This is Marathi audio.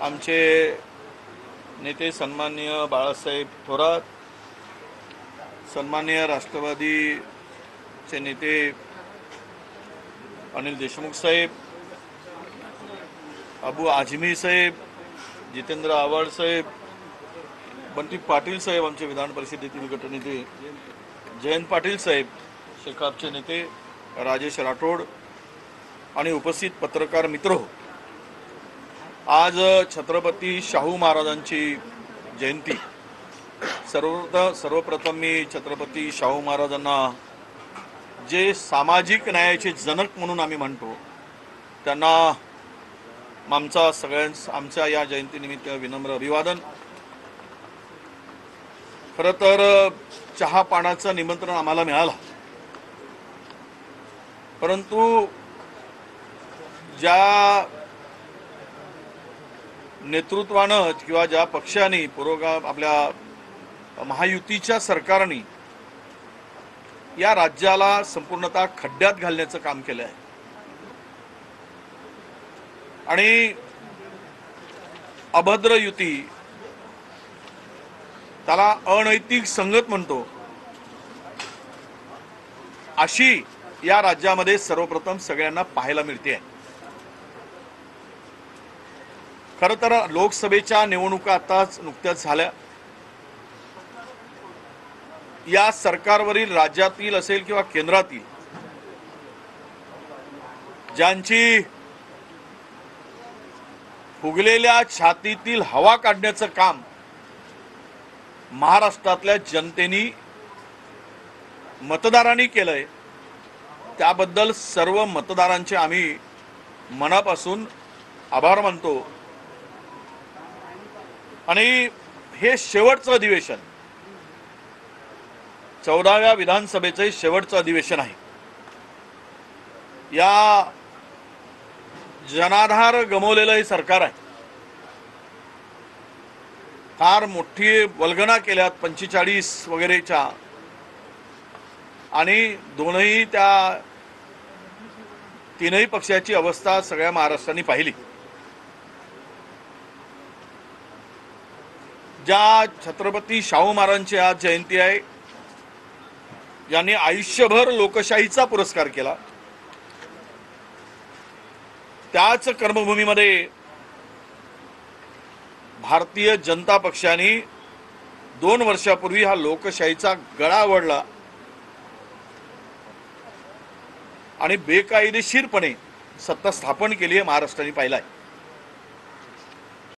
आमचे नेते सन्माननीय बाळासाहेब थोरात, सन्माननीय राष्ट्रवादीचे नेते अनिल देशमुख साहेब, अबू आझमी साहेब, जितेंद्र आव्हाड साहेब, बंटी पाटील साहेब, आमचे विधान परिषदेतील गटनेते जयंत पाटील साहेब, शेकापचे नेते राजेश राठोड आणि उपस्थित पत्रकार मित्र, आज छत्रपती शाहू महाराजांची जयंती। सर्वप्रथम मी छत्रपती शाहू महाराजांना जे सामाजिक न्यायाचे जनक म्हणून आम्ही म्हणतो त्यांना आमच्या या जयंतीनिमित्त विनम्र अभिवादन। खरं तर चहा पाण्याचं निमंत्रण आम्हाला मिळालं, परंतु ज्या नेतृत्वानं किंवा ज्या पक्षाने आपल्या महायुतीच्या सरकारने या राज्याला संपूर्णतः खड्ड्यात घालण्याचं काम केलं आहे आणि अभद्र युती, त्याला अनैतिक संगत म्हणतो, अशी या राज्यामध्ये सर्वप्रथम सगळ्यांना पाहायला मिळते आहे। खरं तर लोकसभेच्या निवडणुका आताच नुकत्याच झाल्या। या सरकारवरील राज्यातील असेल किंवा केंद्रातील ज्यांची फुगलेल्या छातीतील हवा काढण्याचं काम महाराष्ट्रातल्या जनतेने मतदारांनी केलंय, त्याबद्दल सर्व मतदारांचे आम्ही मनापासून आभार मानतो। आणि हे शेवटचं अधिवेशन, 14व्या विधानसभेचे शेवटचं अधिवेशन आहे। या जनाधार गमावलेलं हे सरकार आहे। फार मोठी वल्गना केल्यात 45 वगैरेच्या, आणि तीनही पक्षाची अवस्था सगळ्या महाराष्ट्राने पाहिली। ज्या छत्रपती शाहू महाराजांची आज जयंती आहे, ज्यांनी आयुष्यभर लोकशाहीचा पुरस्कार केला, त्याच कर्मभूमीमध्ये भारतीय जनता पक्षाने 2 वर्षापूर्वी हा लोकशाहीचा गळा आवळला आणि बेकायदेशीरपणे सत्ता स्थापन केली आहे, महाराष्ट्राने पाहिलं आहे।